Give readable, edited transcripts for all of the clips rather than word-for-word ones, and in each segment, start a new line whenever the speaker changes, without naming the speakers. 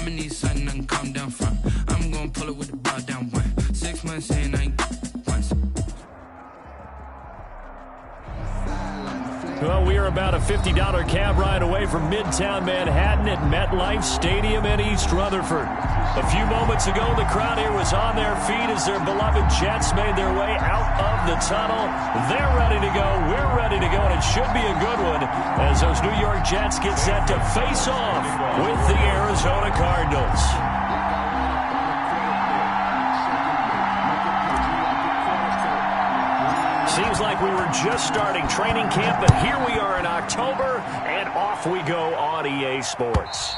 I'ma need something I can calm down from. I'm gonna pull it with the ball down one. 6 months in, I ain't once.
Well, we are about a $50 cab ride away from Midtown Manhattan at MetLife Stadium in East Rutherford. A few moments ago, the crowd here was on their feet as their beloved Jets made their way out of the tunnel. They're ready to go. We're ready to go, and it should be a good one as those New York Jets get set to face off with the Arizona Cardinals. Seems like we were just starting training camp, but here we are in October, and off we go on EA Sports.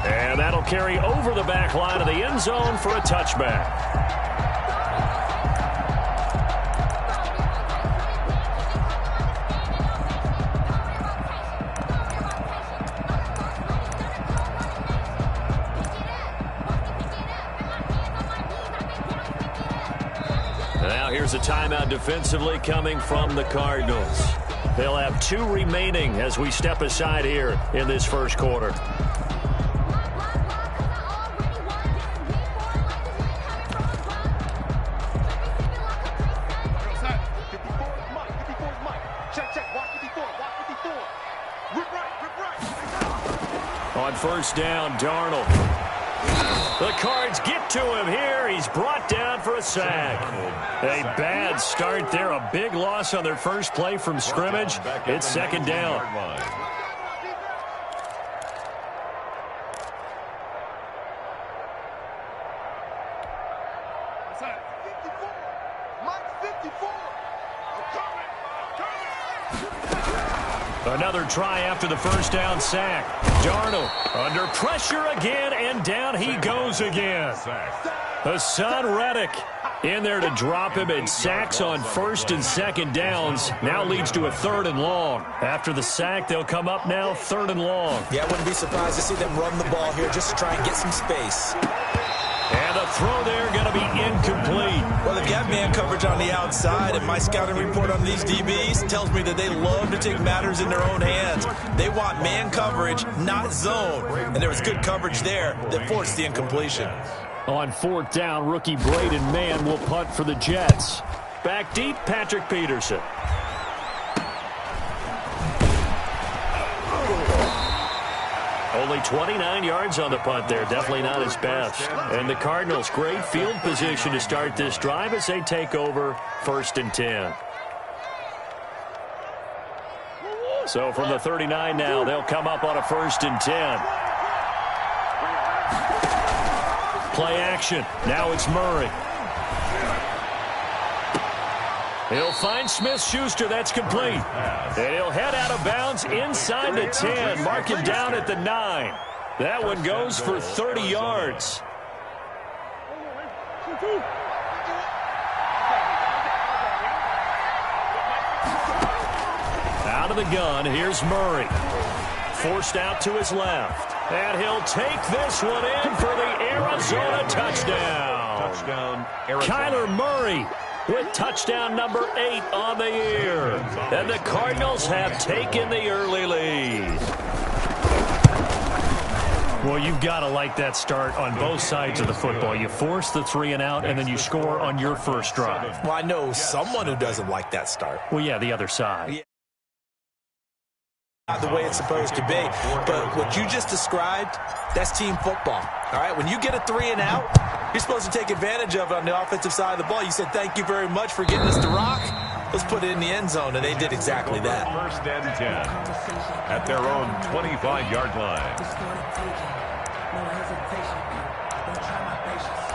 And that'll carry over the back line of the end zone for a touchback. Here's a timeout defensively coming from the Cardinals. They'll have 2 remaining as we step aside here in this first quarter. On first down, Darnold. The Cards get to him here. He's brought down for a sack. A bad start there. A big loss on their first play from scrimmage. It's second down. Another try after the first down sack. Darnold under pressure again, and down he goes again. Hassan Reddick in there to drop him, and sacks on first and second downs now leads to a 3rd and long. After the sack, they'll come up now 3rd and long.
Yeah, I wouldn't be surprised to see them run the ball here just to try and get some space.
And the throw there going to be incomplete.
Well, they've got man coverage on the outside, and my scouting report on these DBs tells me that they love to take matters in their own hands. They want man coverage, not zone. And there was good coverage there that forced the incompletion.
On 4th down, rookie Braden Mann will punt for the Jets. Back deep, Patrick Peterson. Only 29 yards on the punt there. Definitely not his best. And the Cardinals, great field position to start this drive as they take over 1st and 10. So from the 39 now, they'll come up on a 1st and 10. Play action. Now it's Murray. He'll find Smith-Schuster. That's complete. And he'll head out of bounds inside the 10. Mark him down at the 9. That one goes for 30 yards. Out of the gun, here's Murray. Forced out to his left. And he'll take this one in for the Arizona touchdown. Kyler Murray with touchdown number 8 on the year. And the Cardinals have taken the early lead. Well, you've got to like that start on both sides of the football. You force the 3 and out, and then you score on your first drive.
Well, I know someone who doesn't like that start.
Well, yeah, the other side.
Yeah. Not the way it's supposed to be. But what you just described, that's team football. All right, when you get a 3 and out, you're supposed to take advantage of it on the offensive side of the ball. You said, thank you very much for getting us to rock. Let's put it in the end zone, and they did exactly that.
1st and 10 at their own 25-yard line.
No hesitation. Don't try my patience.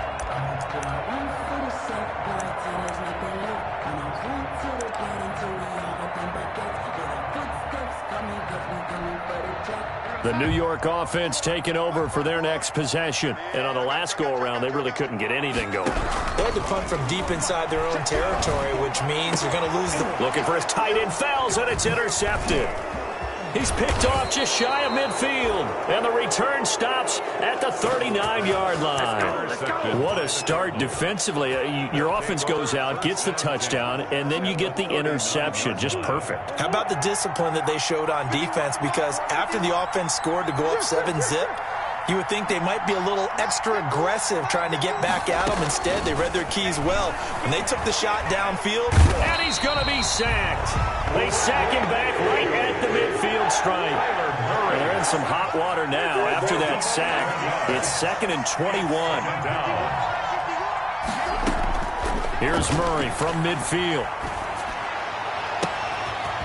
Put my 1 foot of safe blood till there's nothing left. And I'm going to the gate until we all open buckets. Yeah, the footsteps coming, coming for the jack.
The New York offense taking over for their next possession. And on the last go-around, they really couldn't get anything going.
They had to punt from deep inside their own territory, which means they're going to lose the...
Looking for his tight end, fouls, and it's intercepted. He's picked off just shy of midfield, and the return stops at the 39-yard line. What a start defensively. Your offense goes out, gets the touchdown, and then you get the interception. Just perfect.
How about the discipline that they showed on defense? Because after the offense scored to go up 7-zip, You would think they might be a little extra aggressive trying to get back at him. Instead, they read their keys well. When they took the shot downfield.
And he's going to be sacked. They sack him back right at the midfield stripe. And they're in some hot water now after that sack. It's 2nd and 21. Here's Murray from midfield.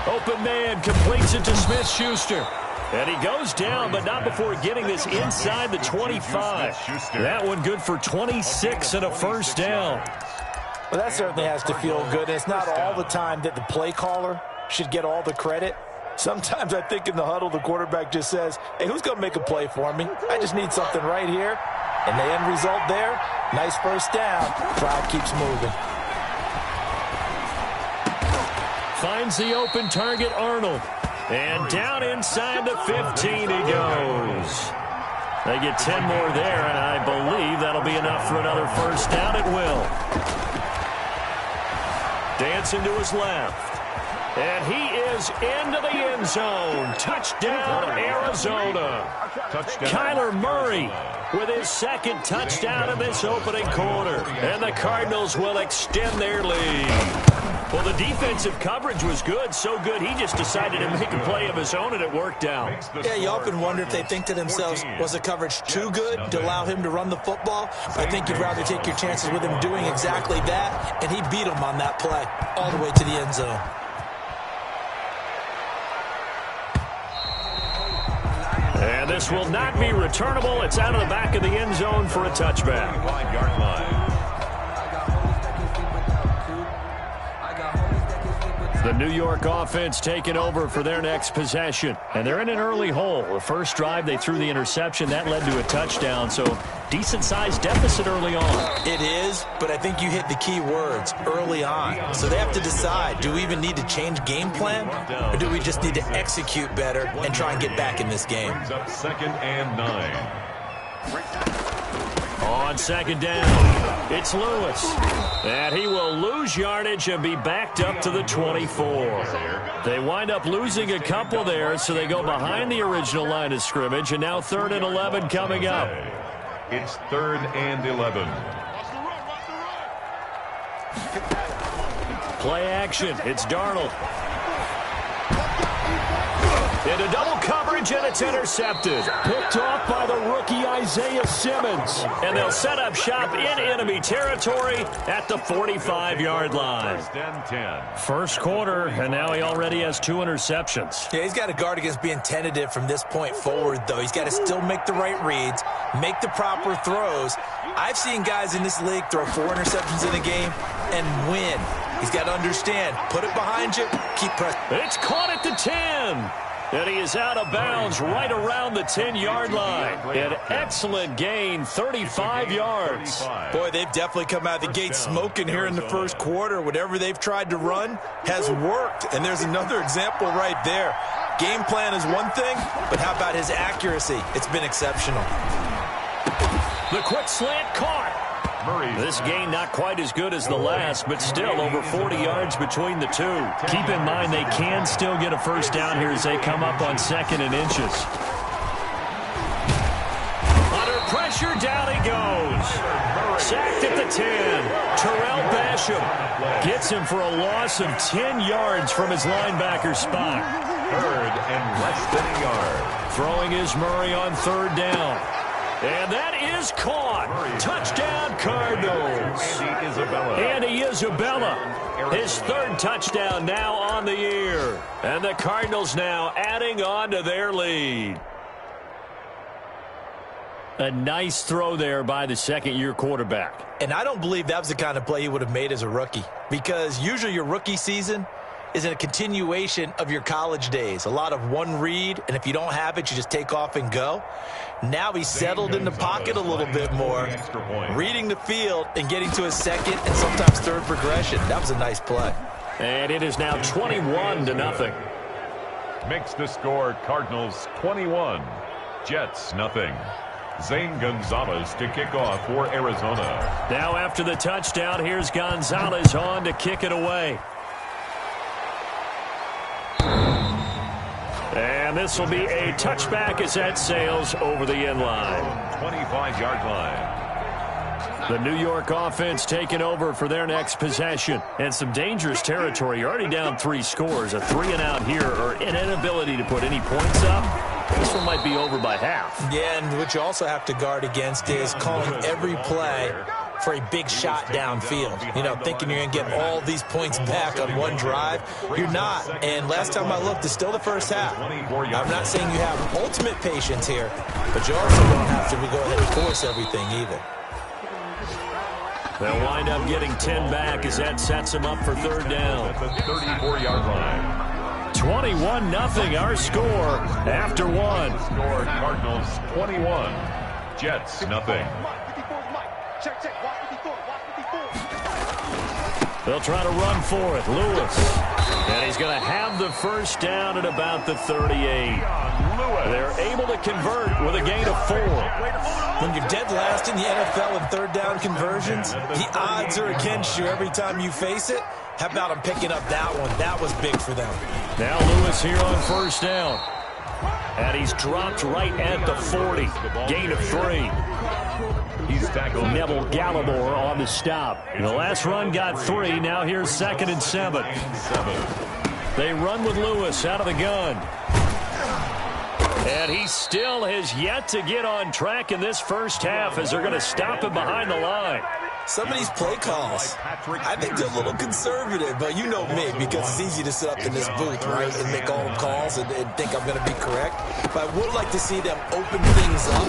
Open man completes it to Smith-Schuster. And he goes down, but not before getting this inside the 25. That one good for 26 and a first down.
Well, that certainly has to feel good. It's not all the time that the play caller should get all the credit. Sometimes I think in the huddle, the quarterback just says, hey, who's going to make a play for me? I just need something right here. And the end result there, nice first down. Crowd keeps moving.
Finds the open target, Arnold. And down inside the 15 he goes. They get 10 more there, and I believe that'll be enough for another first down. It will. Dancing to his left. And he is into the end zone. Touchdown, Arizona. Kyler Murray with his second touchdown of this opening quarter. And the Cardinals will extend their lead. Well, the defensive coverage was good, so good he just decided to make a play of his own, and it worked out.
Yeah, you often wonder if they think to themselves, was the coverage too good to allow him to run the football? I think you'd rather take your chances with him doing exactly that, and he beat him on that play all the way to the end zone.
And this will not be returnable. It's out of the back of the end zone for a touchback.
5-yard line.
The New York offense taking over for their next possession. And they're in an early hole. The first drive, they threw the interception. That led to a touchdown. So decent-sized deficit early on.
It is, but I think you hit the key words, early on. So they have to decide, do we even need to change game plan? Or do we just need to execute better and try and get back in this game?
Brings up 2nd and 9.
On second down, it's Lewis. And he will lose yardage and be backed up to the 24. They wind up losing a couple there, so they go behind the original line of scrimmage, and now 3rd and 11 coming up.
It's 3rd and 11.
Play action, it's Darnold. Into double coverage, and it's intercepted. Picked off by the rookie Isaiah Simmons. And they'll set up shop in enemy territory at the 45-yard line.
10.
First quarter, and now he already has 2 interceptions.
Yeah, he's got to guard against being tentative from this point forward, though. He's got to still make the right reads, make the proper throws. I've seen guys in this league throw 4 interceptions in a game and win. He's got to understand, put it behind you, keep pressing.
It's caught at the 10. And he is out of bounds right around the 10-yard line. An excellent gain, 35 yards.
Boy, they've definitely come out of the gate smoking here in the first quarter. Whatever they've tried to run has worked. And there's another example right there. Game plan is one thing, but how about his accuracy? It's been exceptional.
The quick slant caught. This gain not quite as good as the last, but still over 40 yards between the two. Keep in mind they can still get a first down here as they come up on 2nd and inches. Under pressure, down he goes. Sacked at the 10. Terrell Basham gets him for a loss of 10 yards from his linebacker spot.
3rd and less than a yard.
Throwing is Murray on 3rd down. And that is caught. Touchdown, Cardinals. Andy Isabella. His 3rd touchdown now on the year. And the Cardinals now adding on to their lead. A nice throw there by the second-year quarterback.
And I don't believe that was the kind of play he would have made as a rookie. Because usually your rookie season is a continuation of your college days. A lot of one read, and if you don't have it, you just take off and go. Now he's settled in the pocket a little bit more, reading the field and getting to his 2nd and sometimes 3rd progression. That was a nice play.
And it is now 21-0.
Makes the score Cardinals 21, Jets nothing. Zane Gonzalez to kick off for Arizona.
Now after the touchdown, here's Gonzalez on to kick it away. And this will be a touchback as that sails over the end line.
25-yard line.
The New York offense taking over for their next possession. And some dangerous territory. You're already down 3 scores. A 3-and-out here, or an inability to put any points up. This one might be over by half.
Yeah, and what you also have to guard against is calling every play for a big shot downfield. You know, thinking you're going to get all these points back on one drive. You're not. And last time I looked, it's still the first half. I'm not saying you have ultimate patience here, but you also don't have to go ahead and force everything either.
They'll wind up getting 10 back as that sets them up for third down.
At the 34-yard line.
21-0 our score after one.
Score Cardinals 21. Jets nothing.
They'll try to run for it. Lewis. And he's going to have the first down at about the 38. They're able to convert with a gain of 4.
When you're dead last in the NFL in third down conversions, the odds are against you every time you face it. How about him picking up that one? That was big for them.
Now Lewis here on first down. And he's dropped right at the 40. Gain of 3.
He's tackled.
Neville Gallimore on the stop. The last run got 3. Now here's 2nd and 7. They run with Lewis out of the gun. And he still has yet to get on track in this first half as they're going to stop him behind the line.
Some of these play calls, I think they're a little conservative, but you know me, because it's easy to sit up in this booth, right, and make all the calls and think I'm going to be correct. But I would like to see them open things up,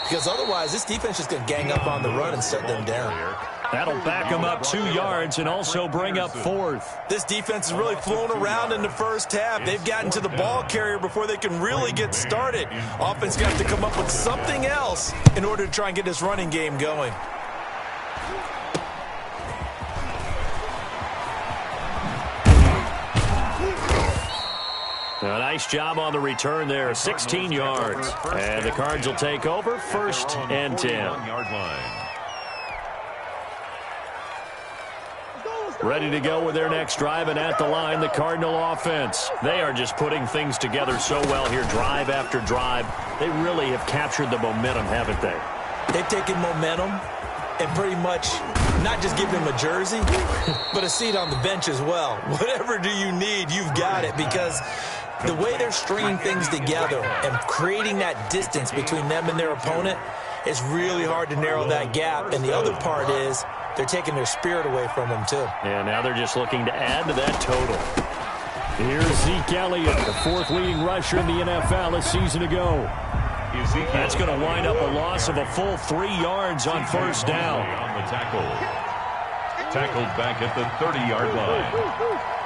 because otherwise this defense is going to gang up on the run and shut them down.
That'll back them up 2 yards and also bring up 4th.
This defense is really flown around in the first half. They've gotten to the ball carrier before they can really get started. Offense got to come up with something else in order to try and get this running game going.
A nice job on the return there, 16 yards. And the Cards will take over, 1st and 10. Ready to go with their next drive, and at the line, the Cardinal offense. They are just putting things together so well here, drive after drive. They really have captured the momentum, haven't they?
They've taken momentum and pretty much not just give them a jersey, but a seat on the bench as well. Whatever do you need, you've got it, because the way they're stringing things together and creating that distance between them and their opponent is really hard to narrow that gap. And the other part is they're taking their spirit away from them, too.
And now they're just looking to add to that total. Here's Zeke Elliott, the 4th leading rusher in the NFL a season ago. That's going to wind up a loss of a full 3 yards on first down.
On the tackle. Tackled back at the 30-yard line.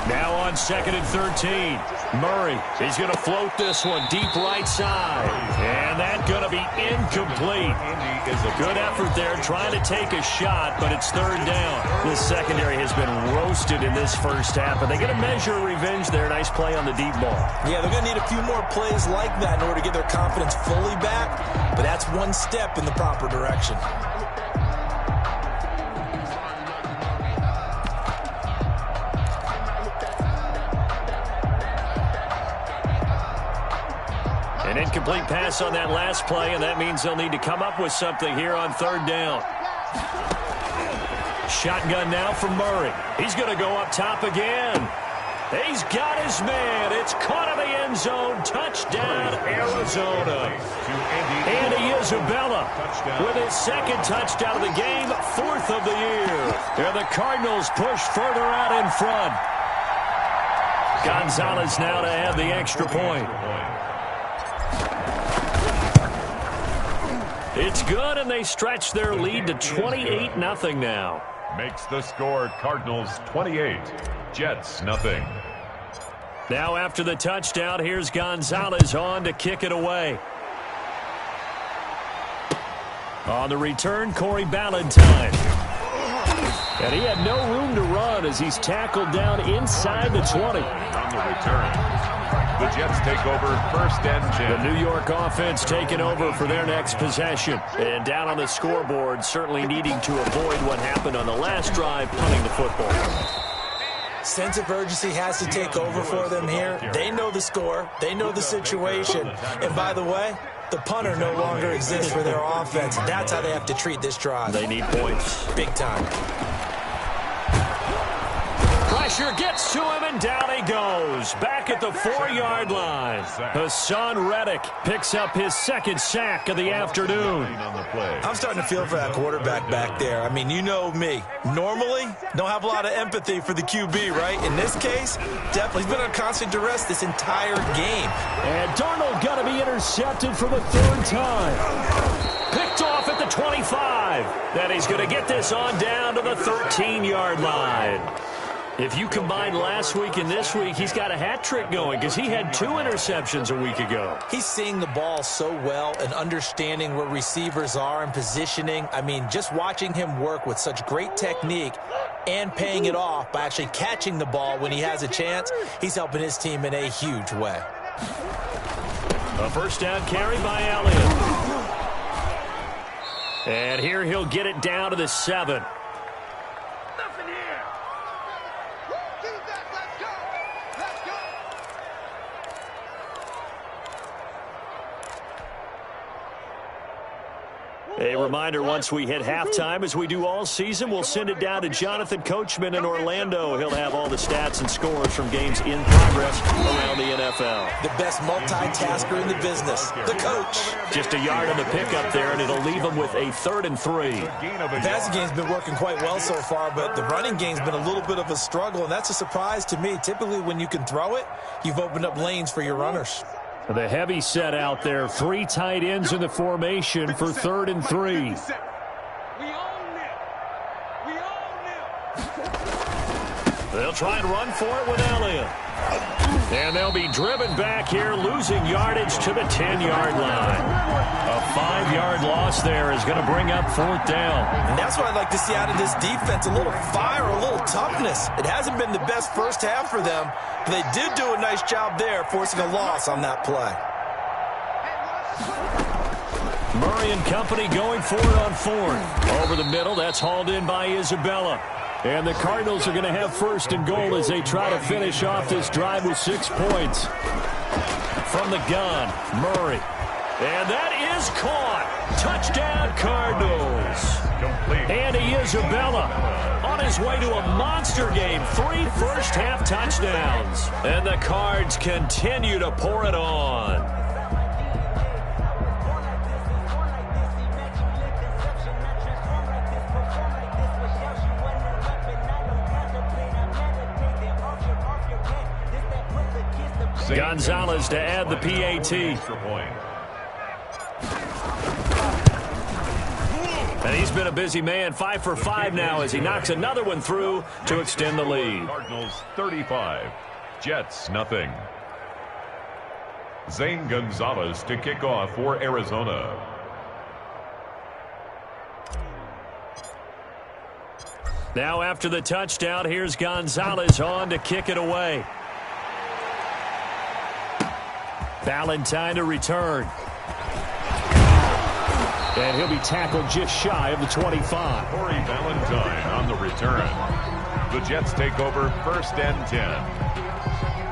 Now on 2nd and 13. Murray, he's going to float this one deep right side. And that's going to be incomplete. Good effort there trying to take a shot, but it's 3rd down. This secondary has been roasted in this first half, and they get a measure of revenge there. Nice play on the deep ball.
Yeah, they're going to need a few more plays like that in order to get their confidence fully back, but that's one step in the proper direction.
An incomplete pass on that last play, and that means they'll need to come up with something here on 3rd down. Shotgun now from Murray. He's going to go up top again. He's got his man. It's caught in the end zone. Touchdown, Arizona. Andy Isabella with his 2nd touchdown of the game, 4th of the year. And the Cardinals push further out in front. Gonzalez now to add the extra point. It's good, and they stretch their lead to 28-0 now.
Makes the score Cardinals 28, Jets nothing.
Now after the touchdown, here's Gonzalez on to kick it away. On the return, Corey Ballantyne. And he had no room to run as he's tackled down inside the 20.
On the return, the Jets take over 1st and 10.
The New York offense taking over for their next possession. And down on the scoreboard, certainly needing to avoid what happened on the last drive, punting the football.
Sense of urgency has to take over for them here. They know the score. They know the situation. And by the way, the punter no longer exists for their offense. That's how they have to treat this drive.
They need points.
Big time.
Pressure gets to him, and down he goes. Back at the 4-yard line. Hassan Reddick picks up his second sack of the afternoon.
I'm starting to feel for that quarterback back there. I mean, you know me. Normally, don't have a lot of empathy for the QB, right? In this case, definitely. He's been on constant duress this entire game.
And Darnold got to be intercepted for the third time. Picked off at the 25. Then he's going to get this on down to the 13-yard line. If you combine last week and this week, he's got a hat trick going because he had 2 interceptions a week ago.
He's seeing the ball so well and understanding where receivers are and positioning. I mean, just watching him work with such great technique and paying it off by actually catching the ball when he has a chance, he's helping his team in a huge way.
A first down carry by Elliott. And here he'll get it down to the 7. A reminder, once we hit halftime, as we do all season, we'll send it down to Jonathan Coachman in Orlando. He'll have all the stats and scores from games in progress around the NFL.
The best multitasker in the business, the coach.
Just a yard on the pickup there, and it'll leave him with a 3rd and 3.
The passing game's been working quite well so far, but the running game's been a little bit of a struggle, and that's a surprise to me. Typically, when you can throw it, you've opened up lanes for your runners.
The heavy set out there. 3 tight ends in the formation for 3rd and 3. They'll try and run for it with Elliott. And they'll be driven back here, losing yardage to the 10-yard line. A 5-yard loss there is going to bring up 4th down.
And that's what I'd like to see out of this defense, a little fire, a little toughness. It hasn't been the best first half for them, but they did do a nice job there, forcing a loss on that play.
Murray and company going for it on 4th. Over the middle, that's hauled in by Isabella. And the Cardinals are going to have 1st and goal as they try to finish off this drive with 6 points. From the gun, Murray. And that is caught. Touchdown, Cardinals. Andy Isabella on his way to a monster game. 3 first-half touchdowns. And the Cards continue to pour it on. Gonzalez to add the PAT. And he's been a busy man. 5 for 5 now as he knocks another one through to extend the lead.
Cardinals 35, Jets nothing. Zane Gonzalez to kick off for Arizona.
Now after the touchdown, here's Gonzalez on to kick it away. Valentine to return. And he'll be tackled just shy of the 25.
Corey Valentine on the return. The Jets take over 1st and 10.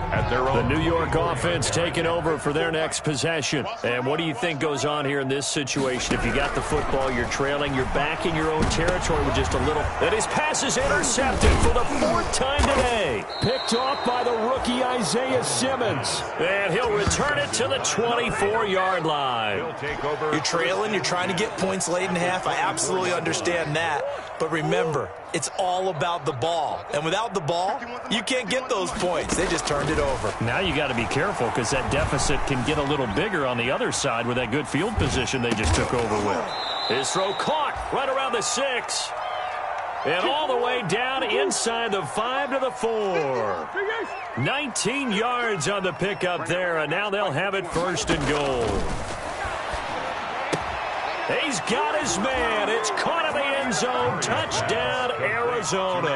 At their own.
The New York offense taking over for their next possession. And what do you think goes on here in this situation? If you got the football, you're trailing, you're back in your own territory with just a little. And his pass is intercepted for the 4th time today. Picked off by the rookie Isaiah Simmons. And he'll return it to the 24-yard line.
He'll take over.
You're trailing, you're trying to get points late in half. I absolutely understand that. But remember, it's all about the ball. And without the ball, you can't get those points. They just turned it over.
Now you got to be careful because that deficit can get a little bigger on the other side with that good field position they just took over with. His throw caught right around the 6. And all the way down inside the 5 to the 4. 19 yards on the pickup there, and now they'll have it 1st and goal. he's got his man. It's caught in the end zone. Touchdown, Arizona.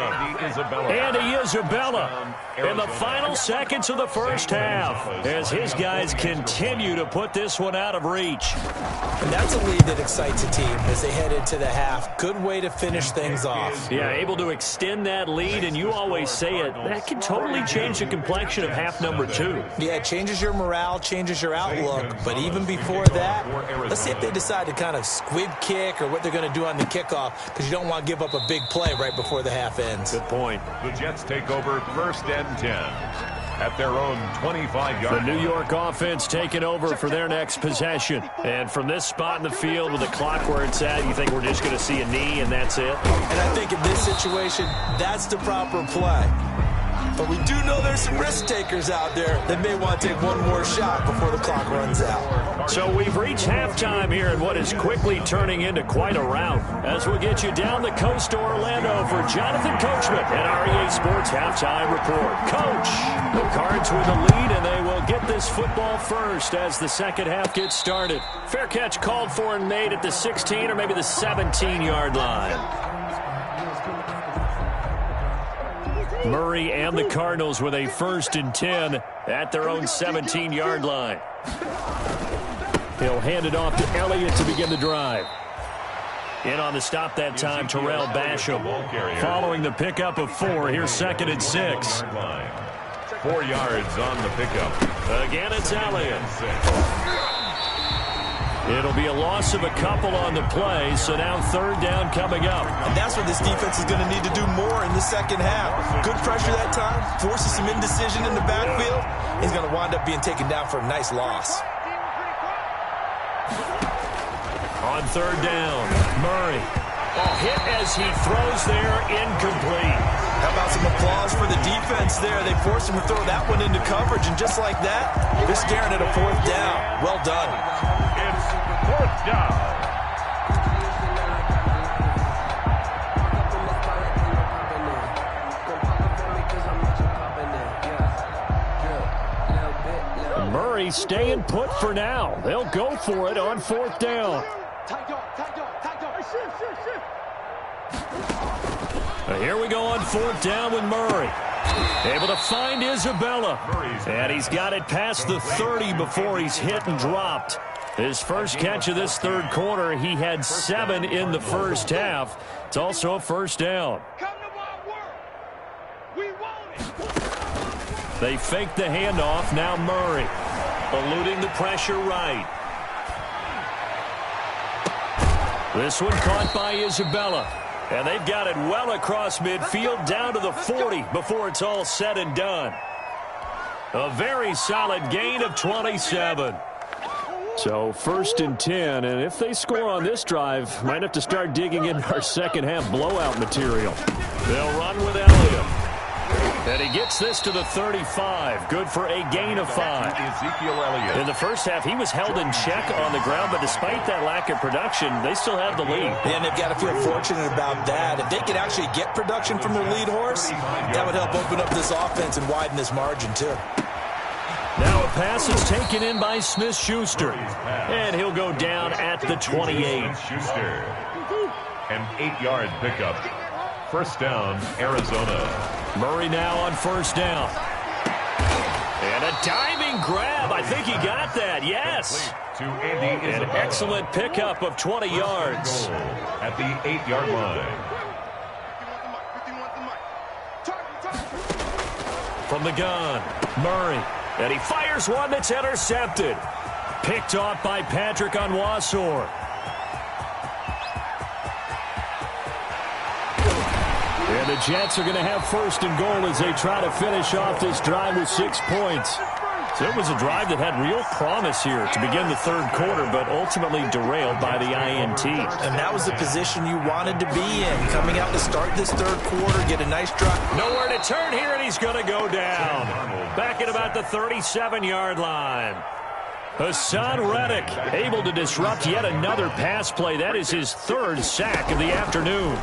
Andy Isabella in the final seconds of the first half as his guys continue to put this one out of reach.
And that's a lead that excites a team as they head into the half. Good way to finish things off.
Yeah, able to extend that lead, and you always say it, that can totally change the complexion of half number 2.
Yeah, it changes your morale, changes your outlook. But even before that, let's see if they decide to kind of squib kick or what they're going to do on the kickoff, because you don't want to give up a big play right before the half ends.
Good point.
The Jets take over 1st and 10 at their own 25-yard.
The New York offense taking over for their next possession. And from this spot in the field with the clock where it's at, you think we're just going to see a knee and that's it?
And I think in this situation, that's the proper play. But we do know there's some risk takers out there that may want to take one more shot before the clock runs out.
So we've reached halftime here in what is quickly turning into quite a rout. As we'll get you down the coast to Orlando for Jonathan Coachman at REA Sports Halftime Report. Coach, the Cards with the lead, and they will get this football first as the second half gets started. Fair catch called for and made at the 16 or maybe the 17-yard line. Murray and the Cardinals with a 1st and 10 at their own 17-yard line. He'll hand it off to Elliott to begin the drive. In on the stop that time, Terrell Basham. Following the pickup of 4, here's 2nd and 6.
4 yards on the pickup.
Again, it's Elliott. It'll be a loss of a couple on the play, so now 3rd down coming up.
And that's what this defense is going to need to do more in the second half. Good pressure that time, forces some indecision in the backfield. He's going to wind up being taken down for a nice loss.
On 3rd down, Murray. Hit as he throws there, incomplete.
How about some applause for the defense there? They forced him to throw that one into coverage, and just like that, they're staring at a 4th down. Well done.
It's 4th down.
Murray staying put for now. They'll go for it on 4th down. Here we go on 4th down with Murray. Able to find Isabella. And he's got it past the 30 before he's hit and dropped. His first catch of this 3rd quarter, he had 7 in the first half. It's also a 1st down. They fake the handoff. Now Murray eluding the pressure right. This one caught by Isabella. And they've got it well across midfield down to the 40 before it's all said and done. A very solid gain of 27. So 1st and 10, and if they score on this drive, might have to start digging in our second half blowout material. They'll run with Elliott. And he gets this to the 35. Good for a gain of 5.
Ezekiel Elliott.
In the first half, he was held in check on the ground, but despite that lack of production, they still have the lead.
And they've got to feel fortunate about that. If they could actually get production from their lead horse, that would help open up this offense and widen this margin, too.
Now a pass is taken in by Smith-Schuster. And he'll go down at the 28.
Schuster. An 8-yard pickup. 1st down, Arizona.
Murray now on 1st down. And a diving grab. I think he got that. Yes.
To Andy
An excellent pickup of 20 yards.
At the 8-yard line.
From the gun, Murray. And he fires one that's intercepted. Picked off by Patrick Onwuasor. And the Jets are going to have 1st and goal as they try to finish off this drive with 6 points. So it was a drive that had real promise here to begin the 3rd quarter, but ultimately derailed by the INT.
And that was the position you wanted to be in. Coming out to start this 3rd quarter, get a nice drive.
Nowhere to turn here, and he's going to go down. Back at about the 37-yard line. Hassan Reddick able to disrupt yet another pass play. That is his 3rd sack of the afternoon.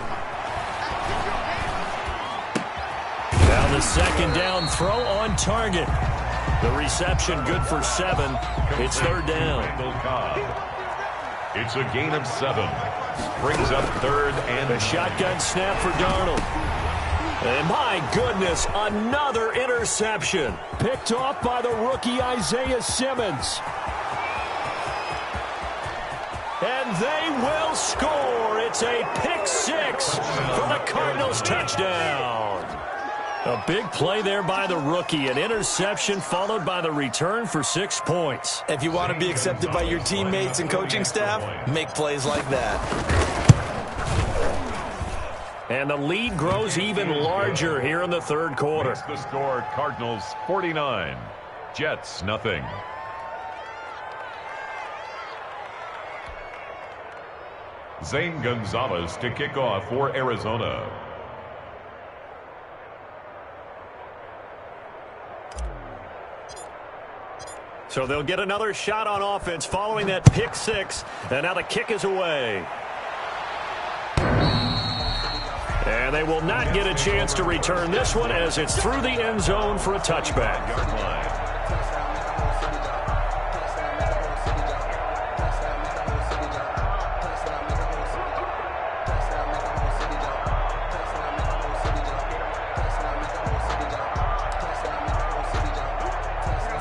Now the 2nd down throw on target. The reception good for 7. It's 3rd down.
It's a gain of 7. Brings up 3rd and
a shotgun snap for Darnold. And my goodness, another interception. Picked off by the rookie Isaiah Simmons. And they will score. It's a pick 6 for the Cardinals touchdown. A big play there by the rookie. An interception followed by the return for 6 points.
If you want to be accepted by your teammates and coaching staff, make plays like that.
And the lead grows even larger here in the third quarter.
The score, Cardinals 49, Jets nothing. Zane Gonzalez to kick off for Arizona.
So they'll get another shot on offense following that pick 6. And now the kick is away. And they will not get a chance to return this one as it's through the end zone for a touchback.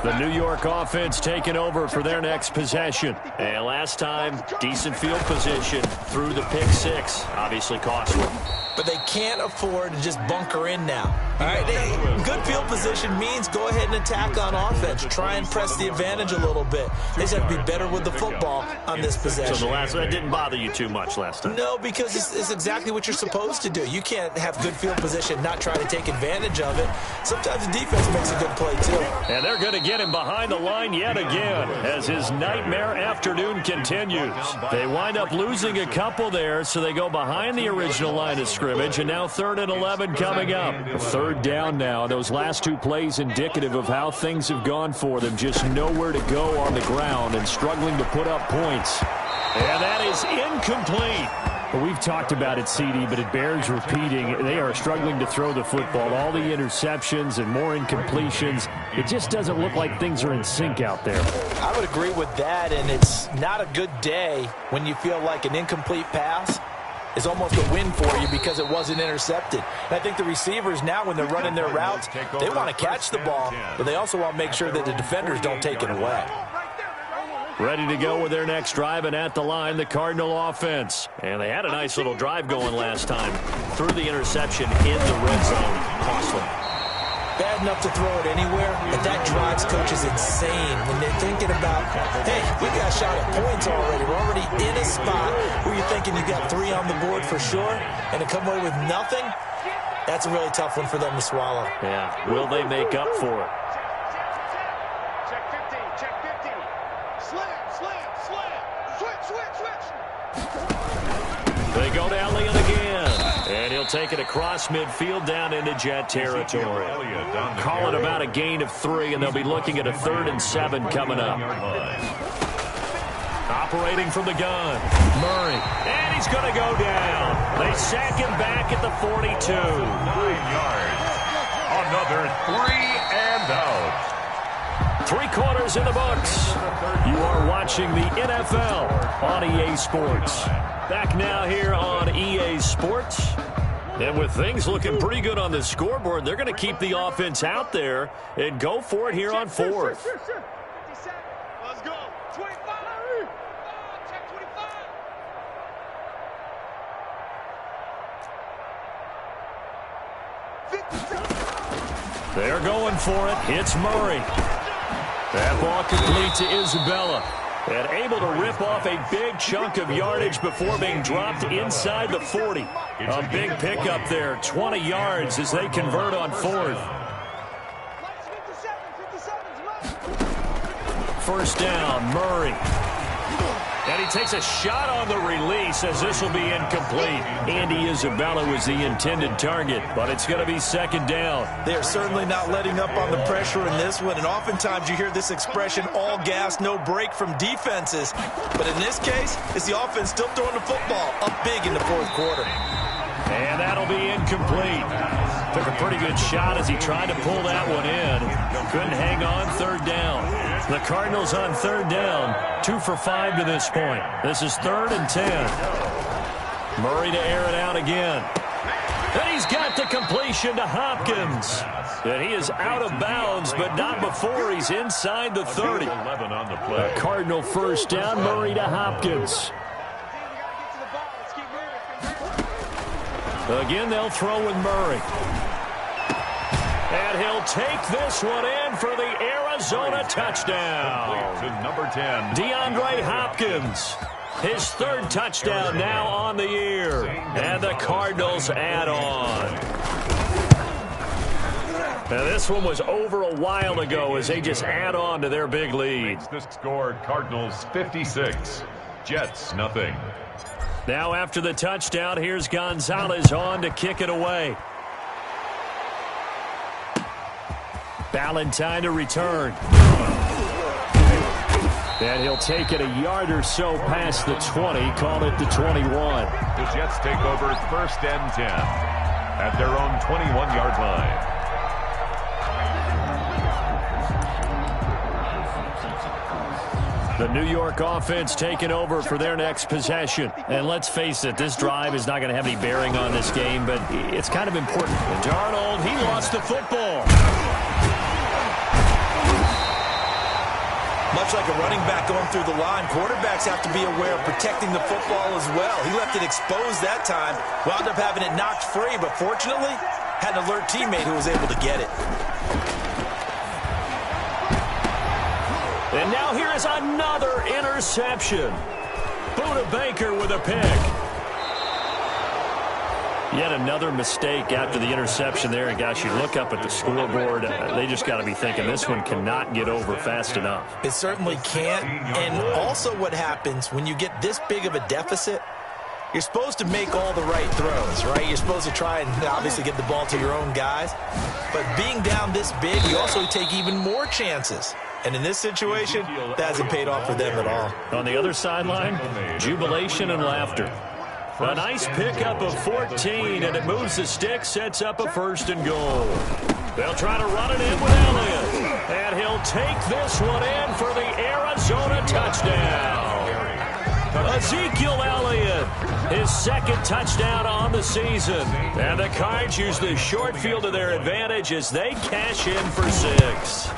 The New York offense taking over for their next possession. And last time, decent field position through the pick 6. Obviously costly.
But they can't afford to just bunker in now. All right, good field position means go ahead and attack on offense. Try and press the advantage a little bit. They just have to be better with the football on this possession.
So that didn't bother you too much last time?
No, because it's exactly what you're supposed to do. You can't have good field position, not try to take advantage of it. Sometimes the defense makes a good play, too.
And they're going to get him behind the line yet again as his nightmare afternoon continues. They wind up losing a couple there, so they go behind the original line of scrimmage, and now 3rd and 11 coming up. 3rd down now. Those last 2 plays indicative of how things have gone for them. Just nowhere to go on the ground and struggling to put up points. And that is incomplete. Well, we've talked about it, CD, but it bears repeating. They are struggling to throw the football. All the interceptions and more incompletions. It just doesn't look like things are in sync out there.
I would agree with that, and it's not a good day when you feel like an incomplete pass is almost a win for you because it wasn't intercepted. And I think the receivers now, when they're running their routes, they want to catch the ball, but they also want to make sure that the defenders don't take it away.
Ready to go with their next drive, and at the line, the Cardinal offense. And they had a nice little drive going last time. Through the interception in the red zone. Costly.
Bad enough to throw it anywhere, but that drives coaches insane when they're thinking about, hey, we got a shot at points already. We're already in a spot where you're thinking you got 3 on the board for sure, and to come away with nothing, that's a really tough one for them to swallow.
Yeah, will they make up for it?
Check 15, check 15. Slam, slam, slam. Switch, switch, switch.
They go to Elliott again. And he'll take it across midfield down into Jet territory. Call it about a gain of 3, and they'll be looking at a 3rd and 7 coming up. Operating from the gun, Murray. And he's going to go down. They sack him back at the 42.
9 yards. Another 3 and out.
3 quarters in the books. You are watching the NFL on EA Sports. Back now here on EA Sports. And with things looking pretty good on the scoreboard, they're going to keep the offense out there and go for it here on 4th.
Let's go. 25. Check 25.
They're going for it. It's Murray. That ball complete to Isabella. And able to rip off a big chunk of yardage before being dropped inside the 40. A big pickup there, 20 yards as they convert on 4th. First down, Murray. And he takes a shot on the release as this will be incomplete. Andy Isabella was the intended target, but it's going to be 2nd down.
They are certainly not letting up on the pressure in this one, and oftentimes you hear this expression, all gas, no break from defenses. But in this case, it's the offense still throwing the football up big in the 4th quarter.
And that'll be incomplete. Took a pretty good shot as he tried to pull that one in. Couldn't hang on 3rd down. The Cardinals on third down, 2 for 5 to this point. This is 3rd and 10. Murray to air it out again. And he's got the completion to Hopkins. And he is out of bounds, but not before he's inside the 30.
11 on the play.
A Cardinal first down, Murray to Hopkins. Again, they'll throw with Murray. And he'll take this one in for the Arizona touchdown.
To number 10.
DeAndre Hopkins. His 3rd touchdown now on the year. And the Cardinals add on. Now this one was over a while ago as they just add on to their big lead.
Makes the score Cardinals 56. Jets nothing.
Now after the touchdown, here's Gonzalez on to kick it away. Ballantyne to return. And he'll take it a yard or so past the 20, call it the 21.
The Jets take over 1st and 10 at their own 21-yard line.
The New York offense taking over for their next possession. And let's face it, this drive is not going to have any bearing on this game, but it's kind of important. And Darnold, he lost the football.
Much like a running back going through the line, quarterbacks have to be aware of protecting the football as well. He left it exposed that time, wound up having it knocked free, but fortunately, had an alert teammate who was able to get it.
And now here is another interception. Buda Baker with a pick. Yet another mistake after the interception there. And, gosh, you look up at the scoreboard, they just got to be thinking this one cannot get over fast enough.
It certainly can't. And also what happens when you get this big of a deficit, you're supposed to make all the right throws, right? You're supposed to try and obviously get the ball to your own guys. But being down this big, you also take even more chances. And in this situation, that hasn't paid off for them at all.
On the other sideline, jubilation and laughter. A nice pickup of 14, and it moves the stick, sets up a 1st and goal. They'll try to run it in with Elliott. And he'll take this one in for the Arizona touchdown. Ezekiel Elliott, his 2nd touchdown on the season. And the Cards use the short field to their advantage as they cash in for 6.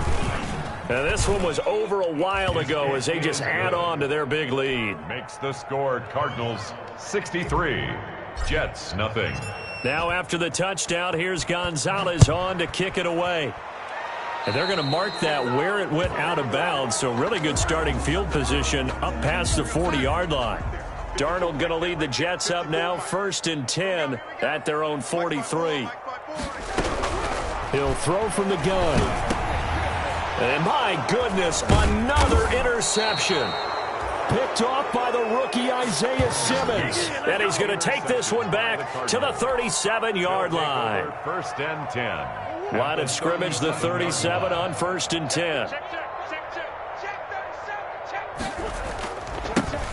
And this one was over a while ago as they just add on to their big lead.
Makes the score Cardinals 63. Jets nothing.
Now after the touchdown, here's Gonzalez on to kick it away. And they're going to mark that where it went out of bounds. So really good starting field position up past the 40-yard line. Darnold going to lead the Jets up now 1st and 10 at their own 43. He'll throw from the gun. And my goodness, another interception. Picked off by the rookie Isaiah Simmons. And he's going to take this one back to the 37-yard line.
1st and 10.
Line of scrimmage, the 37 on 1st and 10.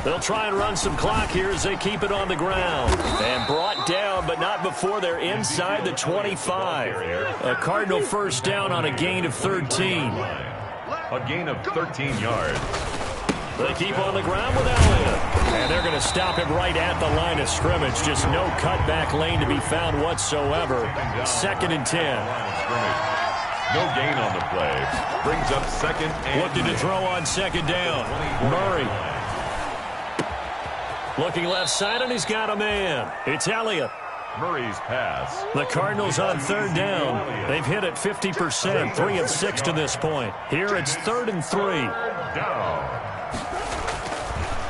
They'll try and run some clock here as they keep it on the ground. And brought down, but not before they're inside the 25. A Cardinal first down on a gain of 13.
A gain of 13 yards.
They keep on the ground with Elliott. And they're going to stop him right at the line of scrimmage. Just no cutback lane to be found whatsoever. 2nd and 10.
No gain on the play. Brings up 2nd and
Looking to throw on 2nd down. Murray. Looking left side, and he's got a man. It's Elliott.
Murray's pass.
The Cardinals on 3rd down. They've hit it 50%, 3 of 6 to this point. Here it's 3rd and 3.
Down.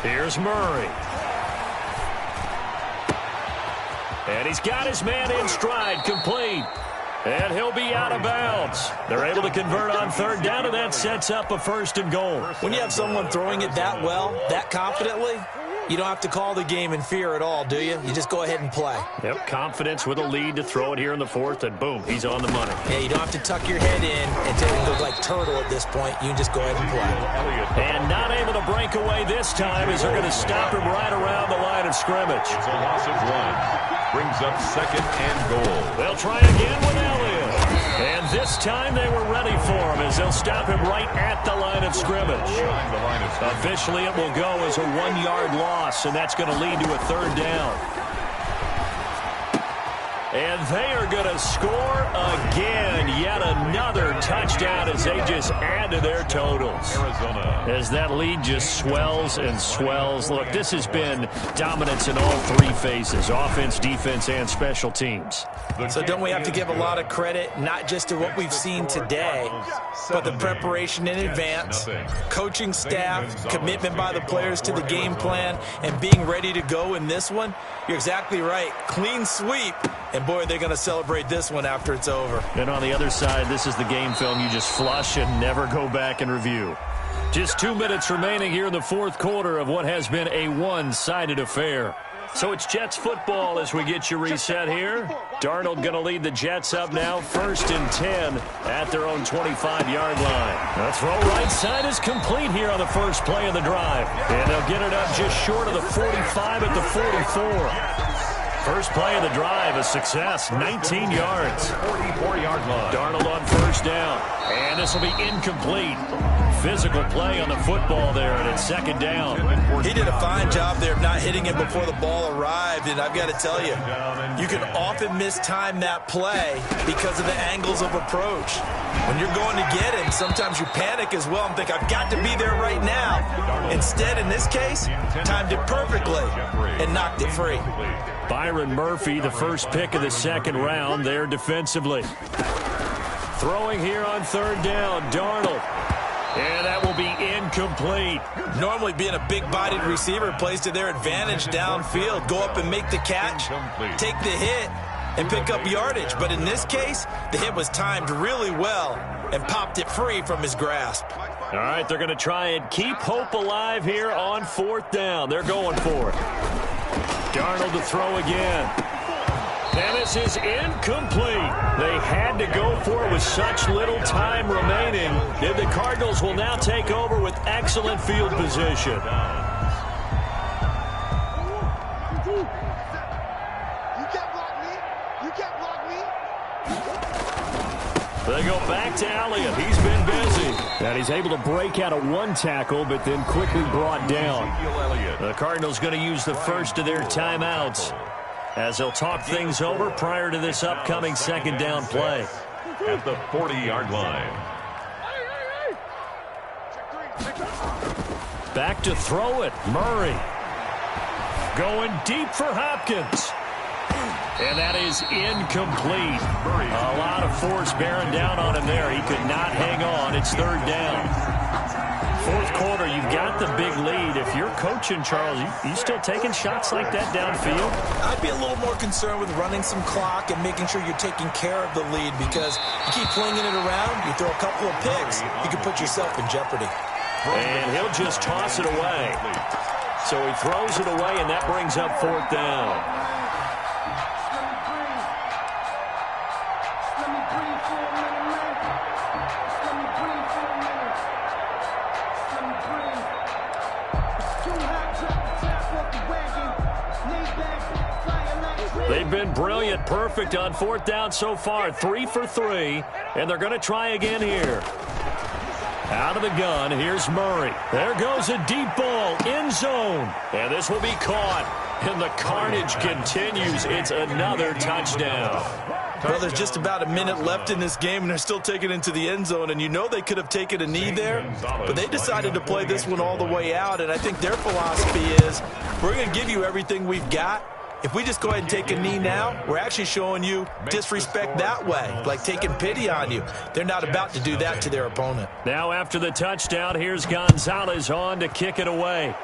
Here's Murray. And he's got his man in stride, complete. And he'll be out of bounds. They're able to convert on 3rd down, and that sets up a 1st and goal.
When you have someone throwing it that well, that confidently, you don't have to call the game in fear at all, do you? You just go ahead and play.
Yep, confidence with a lead to throw it here in the 4th, and boom, he's on the money.
Yeah, you don't have to tuck your head in and look like turtle at this point. You can just go ahead and play.
And not able to break away this time as they're going to stop him right around the line of scrimmage.
It's a loss of 1. Brings up 2nd and goal.
They'll try again with Elliott. And this time they were ready for him as they'll stop him right at the line of scrimmage. Officially, it will go as a 1-yard loss, and that's going to lead to a 3rd down. And they are going to score again. Yet another touchdown as they just add to their totals. Arizona. As that lead just swells and swells. Look, this has been dominance in all 3 phases, offense, defense, and special teams.
So don't we have to give a lot of credit, not just to what we've seen today, but the preparation in advance, coaching staff, commitment by the players to the game plan, and being ready to go in this one? You're exactly right. Clean sweep. And, boy, they're going to celebrate this one after it's over.
And on the other side, this is the game film you just flush and never go back and review. Just 2 minutes remaining here in the 4th quarter of what has been a one-sided affair. So it's Jets football as we get you reset here. Darnold going to lead the Jets up now, 1st and 10 at their own 25-yard line. The throw right side is complete here on the first play of the drive. And they'll get it up just short of the 45 at the 44. First play of the drive, a success, 19 yards.
44-yard line.
Darnold on 1st down, and this will be incomplete. Physical play on the football there, and it's 2nd down.
He did a fine job there of not hitting it before the ball arrived, and I've got to tell you, you can often mistime that play because of the angles of approach. When you're going to get him, sometimes you panic as well and think, I've got to be there right now. Instead, in this case, timed it perfectly and knocked it free.
Byron Murphy, the first pick of the 2nd round there defensively. Throwing here on 3rd down, Darnold. And that will be incomplete.
Normally being a big-bodied receiver plays to their advantage downfield. Go up and make the catch, take the hit, and pick up yardage. But in this case, the hit was timed really well and popped it free from his grasp.
All right, they're going to try and keep hope alive here on 4th down. They're going for it. Darnold to throw again. And this is incomplete. They had to go for it with such little time remaining. And the Cardinals will now take over with excellent field position.
You can't block me. You can't block me.
They go back to Elliott. He's been busy. And he's able to break out of 1 tackle, but then quickly brought down. The Cardinals going to use the first of their timeouts as they'll talk things over prior to this upcoming 2nd down play.
At the 40-yard line.
Back to throw it. Murray. Going deep for Hopkins. And that is incomplete. A lot of force bearing down on him there. He could not hang on. It's 3rd down. 4th quarter, you've got the big lead. If you're coaching, Charles, you still taking shots like that downfield?
I'd be a little more concerned with running some clock and making sure you're taking care of the lead, because you keep flinging it around, you throw a couple of picks, you can put yourself in jeopardy.
And he'll just toss it away. So he throws it away, and that brings up 4th down. They've been brilliant, perfect on 4th down so far. 3 for 3, and they're going to try again here. Out of the gun, here's Murray. There goes a deep ball, end zone. And this will be caught. And the carnage continues. It's another touchdown.
Well, there's just about a minute left in this game, and they're still taking it into the end zone. And you know they could have taken a knee there, but they decided to play this one all the way out. And I think their philosophy is, we're going to give you everything we've got. If we just go ahead and take a knee now, we're actually showing you disrespect that way, like taking pity on you. They're not about to do that to their opponent.
Now after the touchdown, here's Gonzalez on to kick it away.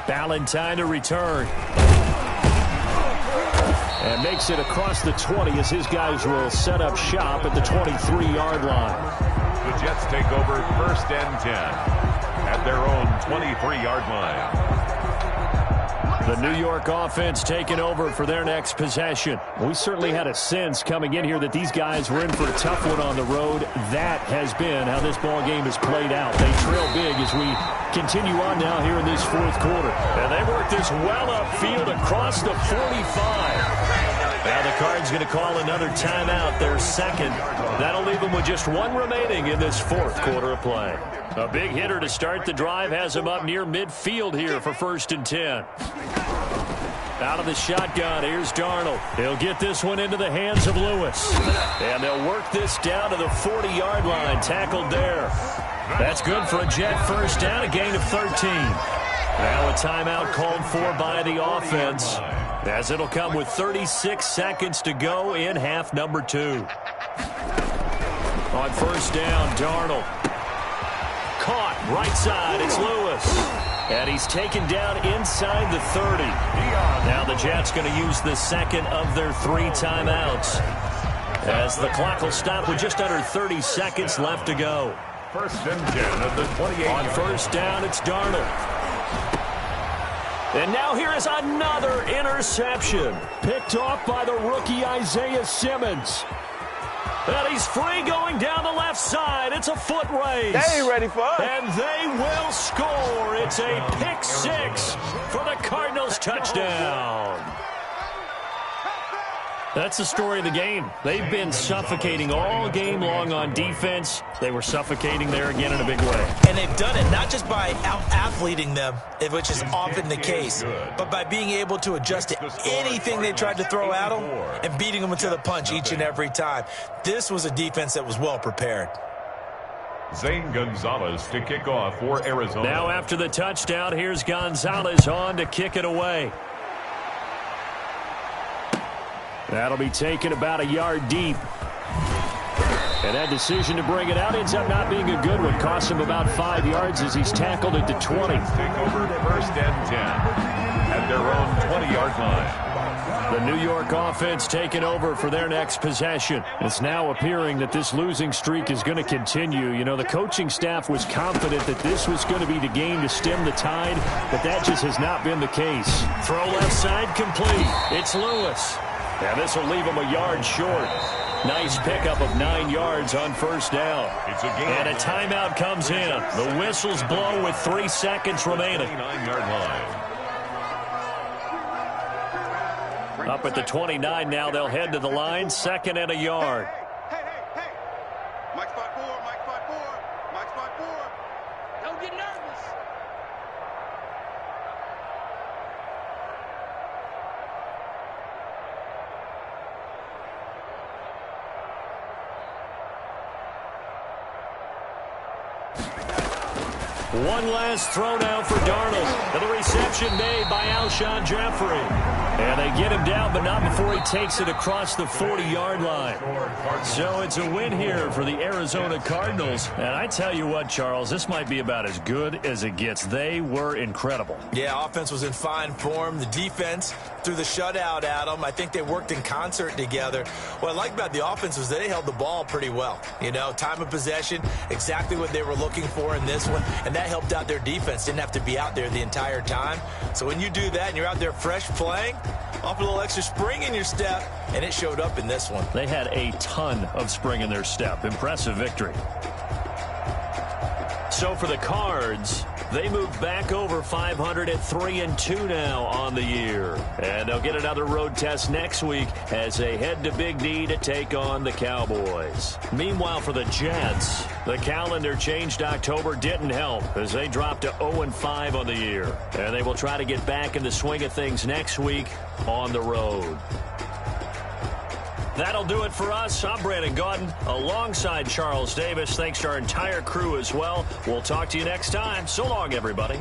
Ballantyne to return. And makes it across the 20 as his guys will set up shop at the 23-yard line.
The Jets take over 1st and 10 at their own 23-yard line.
The New York offense taking over for their next possession. We certainly had a sense coming in here that these guys were in for a tough one on the road. That has been how this ball game has played out. They trail big as we continue on now here in this 4th quarter. And they work this well upfield across the 45. Now the Cards going to call another timeout, their second. That'll leave them with just one remaining in this fourth quarter of play. A big hitter to start the drive has him up near midfield here for 1st and 10. Out of the shotgun, here's Darnold. He'll get this one into the hands of Lewis. And they'll work this down to the 40-yard line, tackled there. That's good for a Jet first down, a gain of 13. Now a timeout called for by the offense, as it'll come with 36 seconds to go in half number 2. On first down, Darnold. Caught, right side, it's Lewis. And he's taken down inside the 30. Now the Jets going to use the second of their 3 timeouts, as the clock will stop with just under 30 seconds left to go.
1st and 10 of the 28.
On first down, it's Darnold. And now here is another interception, picked off by the rookie Isaiah Simmons. And he's free going down the left side. It's a foot race.
They ain't ready for us.
And they will score. It's a pick 6 for the Cardinals touchdown. That's the story of the game. They've been suffocating all game long on defense. They were suffocating there again in a big way.
And they've done it not just by out-athleting them, which is often the case, but by being able to adjust to anything they tried to throw at them and beating them to the punch each and every time. This was a defense that was well prepared.
Zane Gonzalez to kick off for Arizona.
Now after the touchdown, here's Gonzalez on to kick it away. That'll be taken about a yard deep. And that decision to bring it out ends up not being a good one. Costs him about 5 yards as he's tackled at the 20.
Take over 1st and 10 at their own 20-yard line.
The New York offense taking over for their next possession. It's now appearing that this losing streak is going to continue. You know, the coaching staff was confident that this was going to be the game to stem the tide, but that just has not been the case. Throw left side complete. It's Lewis. And this will leave him a yard short. Nice pickup of 9 yards on first down. And a timeout comes in. The whistles blow with 3 seconds remaining.
29-yard line.
Up at the 29 now, they'll head to the line. 2nd and a yard.
Hey. Mike spot 4, Mike spot 4, Mike spot 4. Don't get nervous.
One last throw now for Darnold. And the reception made by Alshon Jeffrey. And they get him down, but not before he takes it across the 40-yard line. So it's a win here for the Arizona Cardinals. And I tell you what, Charles, this might be about as good as it gets. They were incredible.
Yeah, offense was in fine form. The defense threw the shutout at them. I think they worked in concert together. What I like about the offense was they held the ball pretty well. You know, time of possession, exactly what they were looking for in this one. And that helped out their defense. Didn't have to be out there the entire time. So when you do that and you're out there fresh playing, off a little extra spring in your step, and it showed up in this one.
They had a ton of spring in their step. Impressive victory. So for the Cards, they move back over 500 at 3-2 now on the year. And they'll get another road test next week as they head to Big D to take on the Cowboys. Meanwhile, for the Jets, the calendar changed. October didn't help as they dropped to 0-5 on the year. And they will try to get back in the swing of things next week on the road. That'll do it for us. I'm Brandon Gaudin alongside Charles Davis. Thanks to our entire crew as well. We'll talk to you next time. So long, everybody.